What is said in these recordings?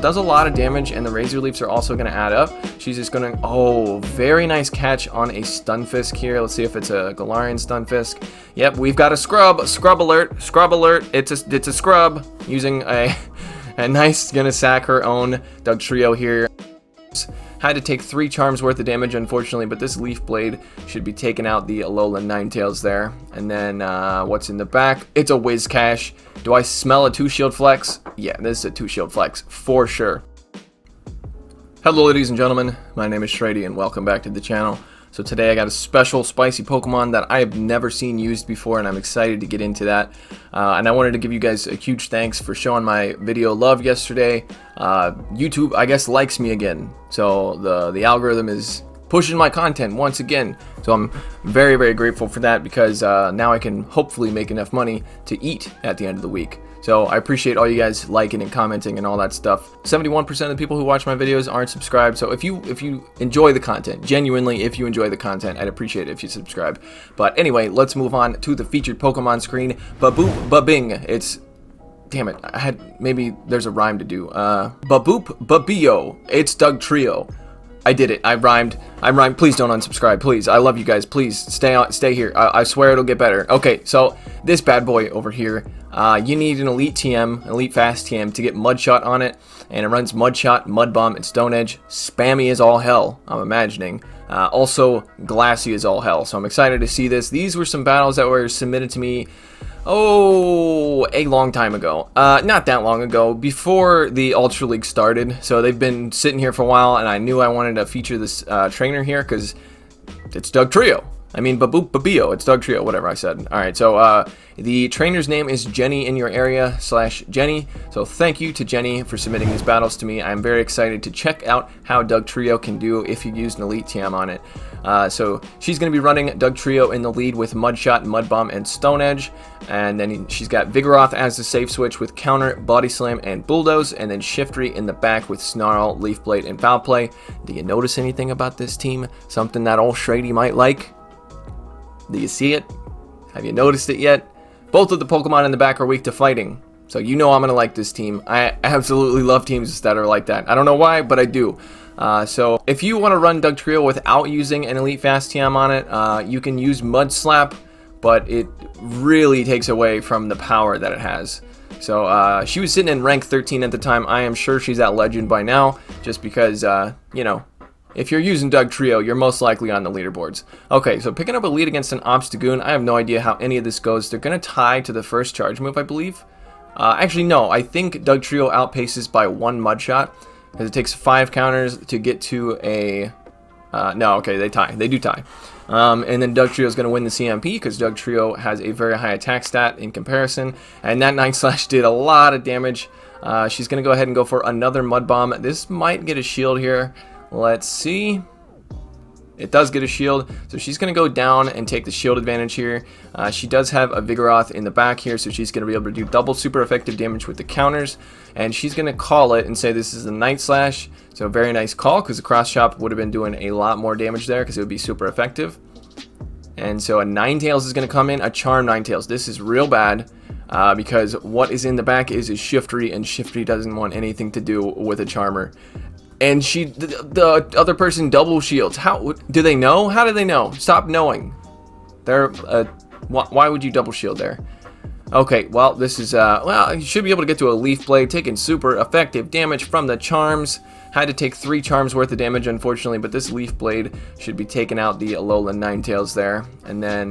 does a lot of damage, and the Razor Leafs are also going to add up. She's just going to, oh, very nice catch on a Stunfisk here. Let's see if it's a Galarian Stunfisk. Yep, we've got a scrub alert, it's a scrub, using a nice, gonna sack her own Dugtrio here. Had to take 3 charms worth of damage, unfortunately, but this Leaf Blade should be taking out the Alolan Ninetales there. And then, what's in the back? It's a Whiscash. Do I smell a 2-shield flex? Yeah, this is a 2-shield flex, for sure. Hello, ladies and gentlemen. My name is Shrady, and welcome back to the channel. So today I got a special spicy Pokemon that I have never seen used before, and I'm excited to get into that. And I wanted to give you guys a huge thanks for showing my video love yesterday. YouTube, I guess, likes me again. So the algorithm is pushing my content once again. So I'm very, very grateful for that, because now I can hopefully make enough money to eat at the end of the week. So I appreciate all you guys liking and commenting and all that stuff. 71% of the people who watch my videos aren't subscribed. So if you enjoy the content, genuinely, if you enjoy the content, I'd appreciate it if you subscribe. But anyway, let's move on to the featured Pokemon screen. Baboop, Babing. It's, damn it, maybe there's a rhyme to do. Baboop, Babio. It's Dugtrio. I did it. I rhymed. Please don't unsubscribe. Please. I love you guys. Please stay here. I swear it'll get better. Okay, so this bad boy over here, you need an Elite TM, an Elite Fast TM to get Mudshot on it, and it runs Mudshot, Mud Bomb, and Stone Edge. Spammy is all hell, I'm imagining. Also, Glassy is all hell, so I'm excited to see this. These were some battles that were submitted to me, a long time ago. Not that long ago, before the Ultra League started. So they've been sitting here for a while, and I knew I wanted to feature this trainer here because it's Dugtrio. I mean, Babio, it's Dugtrio, whatever I said. Alright, so the trainer's name is JennieInYourArea / Jennie. So thank you to Jennie for submitting these battles to me. I'm very excited to check out how Dugtrio can do if you use an Elite TM on it. So she's going to be running Dugtrio in the lead with Mudshot, Mud Bomb, and Stone Edge. And then she's got Vigoroth as the safe switch with Counter, Body Slam, and Bulldoze. And then Shiftry in the back with Snarl, Leaf Blade, and Foul Play. Do you notice anything about this team? Something that old Shrady might like? Do you see it? Have you noticed it yet? Both of the Pokemon in the back are weak to fighting. So you know I'm going to like this team. I absolutely love teams that are like that. I don't know why, but I do. So if you want to run Dugtrio without using an Elite Fast TM on it, you can use Mud Slap, but it really takes away from the power that it has. So she was sitting in rank 13 at the time. I am sure she's at Legend by now, just because, you know, if you're using Dugtrio, you're most likely on the leaderboards. Okay, so picking up a lead against an Obstagoon, I have no idea how any of this goes. They're going to tie to the first charge move, I believe. Actually, no, I think Dugtrio outpaces by 1 Mudshot, because it takes 5 counters to get to a... no, okay, they tie. They do tie. And then Dugtrio is going to win the CMP, because Dugtrio has a very high attack stat in comparison. And that 9 Slash did a lot of damage. She's going to go ahead and go for another Mud Bomb. This might get a shield here. Let's see. It does get a shield, so she's going to go down and take the shield advantage here. She does have a Vigoroth in the back here, so she's going to be able to do double super effective damage with the counters. And she's going to call it and say this is a Night Slash. So very nice call, because the Cross Chop would have been doing a lot more damage there, because it would be super effective. And so a Ninetales is going to come in, a Charm Ninetales. This is real bad. Because what is in the back is a Shiftry, and Shiftry doesn't want anything to do with a Charmer. And the other person double shields. How do they know? How do they know? Stop knowing. They're why would you double shield there? Okay, well this is well, you should be able to get to a Leaf Blade, taking super effective damage from the charms. Had to take 3 charms worth of damage, unfortunately, but this Leaf Blade should be taking out the Alolan Ninetales there. And then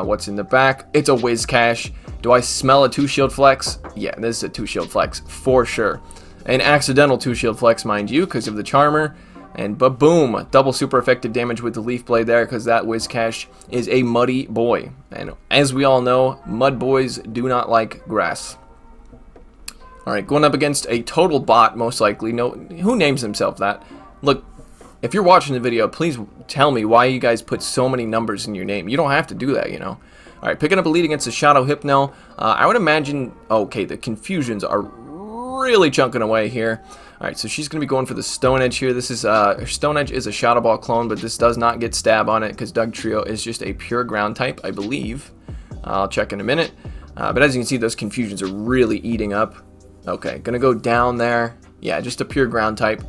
what's in the back? It's a Whiscash. Do I smell a 2-shield flex? Yeah, this is a 2-shield flex for sure. An accidental 2-shield flex, mind you, because of the Charmer. And boom, double super effective damage with the Leaf Blade there, because that Whiscash is a muddy boy. And as we all know, mud boys do not like grass. Alright, going up against a total bot, most likely. No, who names himself that? Look, if you're watching the video, please tell me why you guys put so many numbers in your name. You don't have to do that, you know. Alright, picking up a lead against a Shadow Hypno. I would imagine... Okay, the confusions are really chunking away here. Alright, so she's going to be going for the Stone Edge here. This is Stone Edge is a Shadow Ball clone, but this does not get stab on it because Dugtrio is just a pure ground type, I believe. I'll check in a minute. But as you can see, those confusions are really eating up. Okay, going to go down there. Yeah, just a pure ground type.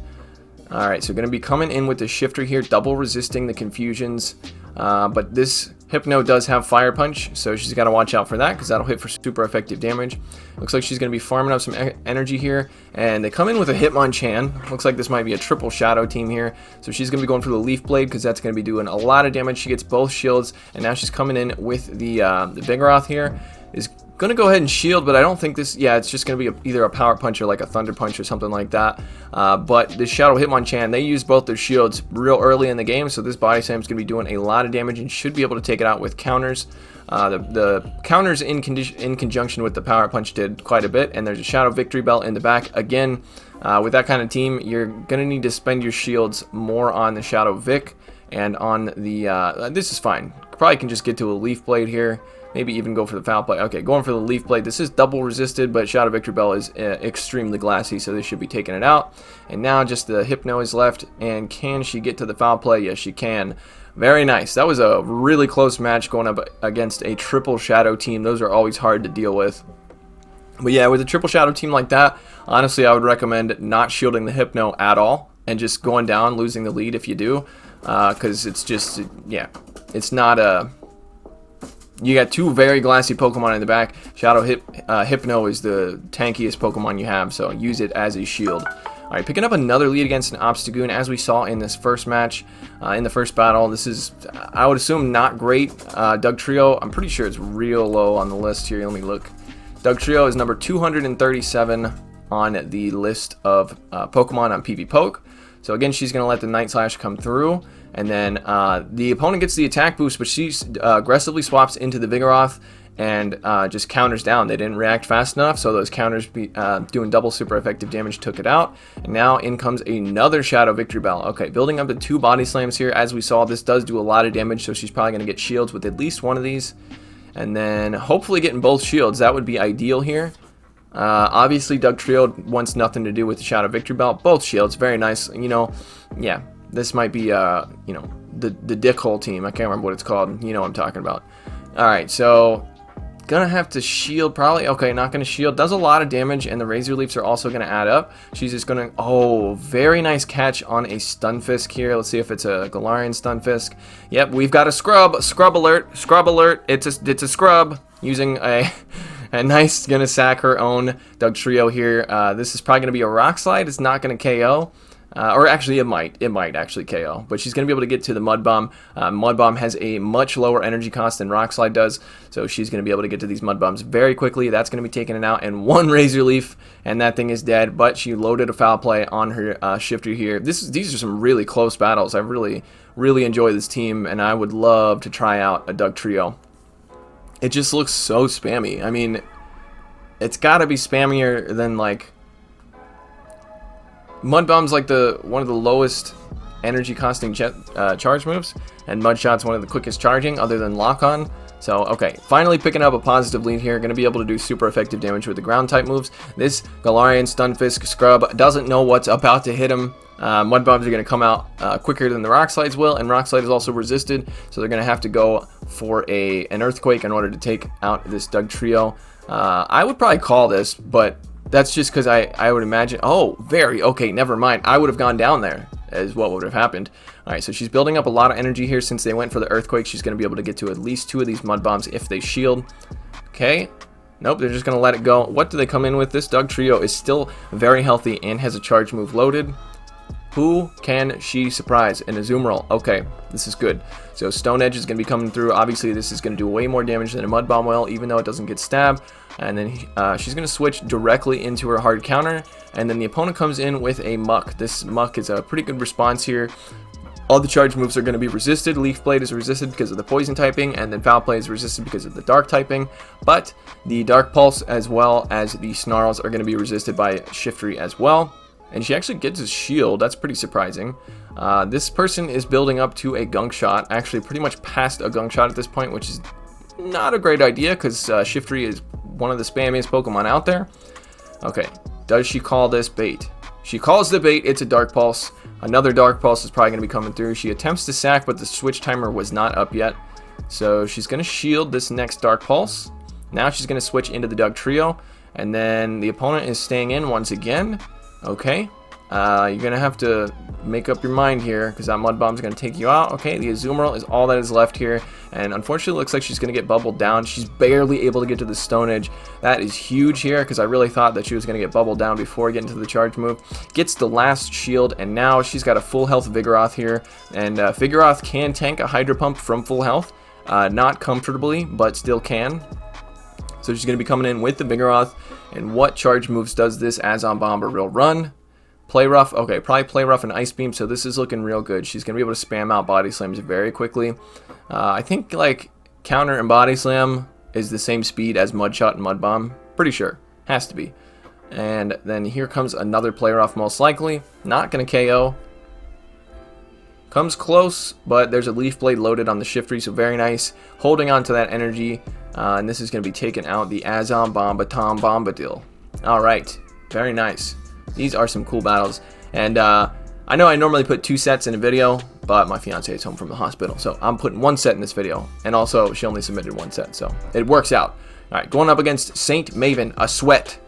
Alright, so going to be coming in with the Shiftry here, double resisting the confusions. But this Hypno does have Fire Punch, so she's got to watch out for that because that'll hit for super effective damage. Looks like she's going to be farming up some energy here. And they come in with a Hitmonchan. Looks like this might be a triple Shadow team here. So she's going to be going for the Leaf Blade because that's going to be doing a lot of damage. She gets both shields, and now she's coming in with the Vigoroth here. Is going to go ahead and shield, but I don't think this, yeah, it's just going to be either a Power Punch or like a Thunder Punch or something like that. But this Shadow Hitmonchan, they use both their shields real early in the game, so this Body Slam is going to be doing a lot of damage and should be able to take it out with counters. The counters in conjunction with the Power Punch did quite a bit, and there's a Shadow Victory Belt in the back. Again, with that kind of team, you're going to need to spend your shields more on the Shadow Vic and on the, this is fine. Probably can just get to a Leaf Blade here. Maybe even go for the Foul Play. Okay, going for the Leaf Blade. This is double resisted, but Shadow Victory Bell is extremely glassy, so this should be taking it out. And now just the Hypno is left, and can she get to the Foul Play? Yes, she can. Very nice. That was a really close match going up against a triple Shadow team. Those are always hard to deal with. But yeah, with a triple Shadow team like that, honestly, I would recommend not shielding the Hypno at all and just going down, losing the lead if you do. Because it's just, yeah, it's not a... You got two very glassy Pokemon in the back. Shadow Hypno is the tankiest Pokemon you have, so use it as a shield. Alright, picking up another lead against an Obstagoon, as we saw in this first match, in the first battle. This is, I would assume, not great. Dugtrio, I'm pretty sure it's real low on the list here. Let me look. Dugtrio is number 237 on the list of Pokemon on PvPoke. So again, she's going to let the Night Slash come through. And then the opponent gets the attack boost, but she aggressively swaps into the Vigoroth and just counters down. They didn't react fast enough, so those counters doing double super effective damage took it out. And now in comes another Shadow Victory Bell. Okay, building up to 2 Body Slams here. As we saw, this does do a lot of damage, so she's probably going to get shields with at least one of these. And then hopefully getting both shields. That would be ideal here. Obviously, Dugtrio wants nothing to do with the Shadow Victory Belt. Both shields, very nice. You know, yeah. This might be, you know, the dickhole team. I can't remember what it's called. You know what I'm talking about. Alright, so gonna have to shield probably. Okay, not gonna shield. Does a lot of damage, and the Razor Leafs are also gonna add up. She's just gonna... Oh, very nice catch on a Stunfisk here. Let's see if it's a Galarian Stunfisk. Yep, we've got a Scrub. Scrub alert. Scrub alert. It's a Scrub using a... A nice, gonna sack her own Dugtrio here. This is probably gonna be a Rock Slide. It's not gonna KO. Or actually, it might actually KO, but she's going to be able to get to the Mud Bomb. Mud Bomb has a much lower energy cost than Rock Slide does, so she's going to be able to get to these Mud Bombs very quickly. That's going to be taking it out, and one Razor Leaf, and that thing is dead, but she loaded a Foul Play on her Shifter here. These are some really close battles. I really enjoy this team, and I would love to try out a Dugtrio. It just looks so spammy. I mean, it's got to be spammier than, like... Mud Bomb's like one of the lowest energy costing charge moves, and Mud Shot's one of the quickest charging other than Lock On. So, okay, finally picking up a positive lead here. Going to be able to do super effective damage with the ground type moves. This Galarian Stunfisk Scrub doesn't know what's about to hit him. Mud Bombs are going to come out quicker than the Rock Slides will, and Rock Slide is also resisted, so they're going to have to go for an Earthquake in order to take out this Dugtrio. I would probably call this, but... That's just because I would imagine... Oh, okay, never mind. I would have gone down there, is what would have happened. Alright, so she's building up a lot of energy here. Since they went for the Earthquake, she's going to be able to get to at least 2 of these Mud Bombs if they shield. Okay. Nope, they're just going to let it go. What do they come in with? This Dugtrio is still very healthy and has a charge move loaded. Who can she surprise? An Azumarill. Okay, this is good. So Stone Edge is going to be coming through. Obviously, this is going to do way more damage than a Mud Bomb will, even though it doesn't get stabbed. And then she's going to switch directly into her hard counter. And then the opponent comes in with a Muck. This Muck is a pretty good response here. All the charge moves are going to be resisted. Leaf Blade is resisted because of the poison typing, and then Foul Play is resisted because of the dark typing. But the Dark Pulse as well as the Snarls are going to be resisted by Shiftry as well. And she actually gets a shield. That's pretty surprising. This person is building up to a Gunk Shot. Actually, pretty much past a Gunk Shot at this point, which is not a great idea because Shiftry is one of the spammiest Pokemon out there. Okay, does she call this bait? She calls the bait. It's a Dark Pulse. Another Dark Pulse is probably going to be coming through. She attempts to sack, but the switch timer was not up yet. So she's going to shield this next Dark Pulse. Now she's going to switch into the Dugtrio. And then the opponent is staying in once again. Okay. You're going to have to make up your mind here because that Mud Bomb's going to take you out. Okay, the Azumarill is all that is left here. And unfortunately, it looks like she's going to get bubbled down. She's barely able to get to the Stone Edge. That is huge here because I really thought that she was going to get bubbled down before getting to the charge move. Gets the last shield, and now she's got a full health Vigoroth here. And Vigoroth can tank a Hydro Pump from full health. Not comfortably, but still can. So she's going to be coming in with the Vigoroth. And what charge moves does this Azon Bomb or Real Run? Play Rough. Okay, probably Play Rough and Ice Beam, so this is looking real good. She's going to be able to spam out Body Slams very quickly. I think, like, Counter and Body Slam is the same speed as Mud Shot and Mud Bomb. Pretty sure. Has to be. And then here comes another Play Rough, most likely. Not going to KO. Comes close, but there's a Leaf Blade loaded on the Shiftry, so very nice. Holding on to that energy, and this is going to be taking out the Azon Bombatom Bombadil. Alright, very nice. These are some cool battles, and I know I normally put 2 sets in a video, but my fiance is home from the hospital, so I'm putting 1 set in this video, and also she only submitted 1 set, so it works out. Alright, going up against Saint Maven, a sweat.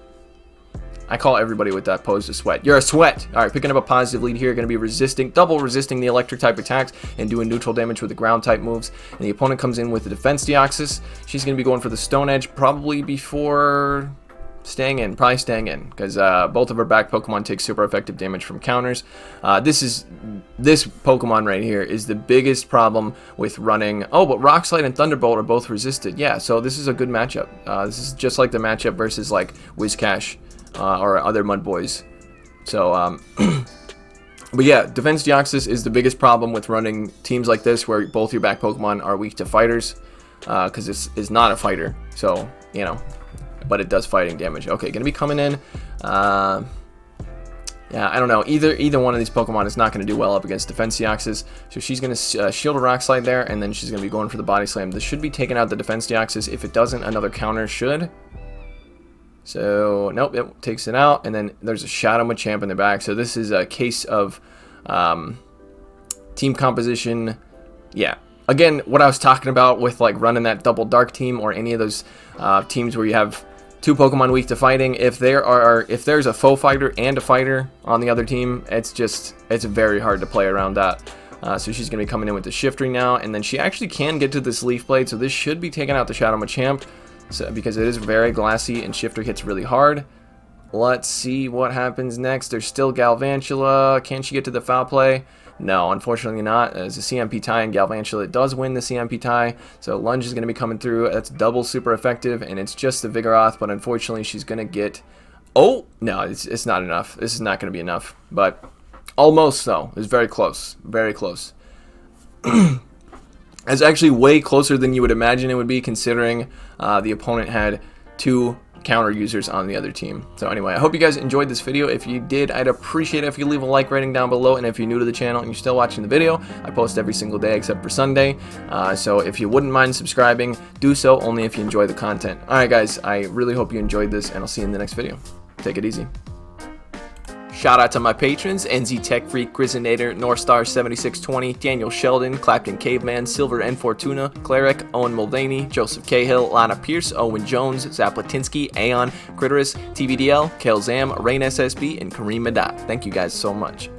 I call everybody with that pose a sweat. You're a sweat. Alright, picking up a positive lead here, going to be resisting, double resisting the electric type attacks and doing neutral damage with the ground type moves. And the opponent comes in with the defense Deoxys. She's going to be going for the Stone Edge probably before staying in, because both of her back Pokemon take super effective damage from counters. This Pokemon right here is the biggest problem with running. Oh, but Rock Slide and Thunderbolt are both resisted. Yeah, so this is a good matchup. This is just like the matchup versus like Whiscash or other Mud Boys. So, but yeah, Defense Deoxys is the biggest problem with running teams like this where both your back Pokemon are weak to fighters, because this is not a fighter. So, you know, but it does fighting damage. Okay, gonna be coming in. Yeah, I don't know. Either one of these Pokemon is not going to do well up against Defense Deoxys. So she's going to shield a Rock Slide there, and then she's going to be going for the Body Slam. This should be taking out the Defense Deoxys. If it doesn't, another counter should. So, nope, it takes it out, and then there's a Shadow Machamp in the back. So this is a case of team composition. Yeah. Again, what I was talking about with like running that double dark team or any of those teams where you have 2 Pokemon weak to fighting, if there's a faux fighter and a fighter on the other team, it's very hard to play around that. So she's going to be coming in with the Shiftry now, and then she actually can get to this Leaf Blade, so this should be taking out the Shadow Machamp, because it is very glassy and Shiftry hits really hard. Let's see what happens next. There's still Galvantula. Can she get to the foul play? No, unfortunately not. As a CMP tie, and Galvantula does win the CMP tie. So Lunge is going to be coming through. That's double super effective, and it's just the Vigoroth, but unfortunately she's going to get... Oh, no, it's not enough. This is not going to be enough, but almost though. It's very close. Very close. It's actually way closer than you would imagine it would be, considering the opponent had 2 counter users on the other team. So anyway, I hope you guys enjoyed this video. If you did, I'd appreciate it if you leave a like rating down below, and if you're new to the channel and you're still watching the video, I post every single day except for Sunday, so if you wouldn't mind subscribing, do so, only if you enjoy the content. Alright guys, I really hope you enjoyed this, and I'll see you in the next video. Take it easy. Shout out to my patrons: NZ Tech Freak, Grisinator, Northstar 7620, Daniel Sheldon, Clapton Caveman, Silver N Fortuna, Cleric, Owen Mulvaney, Joseph Cahill, Lana Pierce, Owen Jones, Zaplatinsky, Aeon, Critterus, TVDL, Kale Zam, Rain SSB, and Kareem Madat. Thank you guys so much.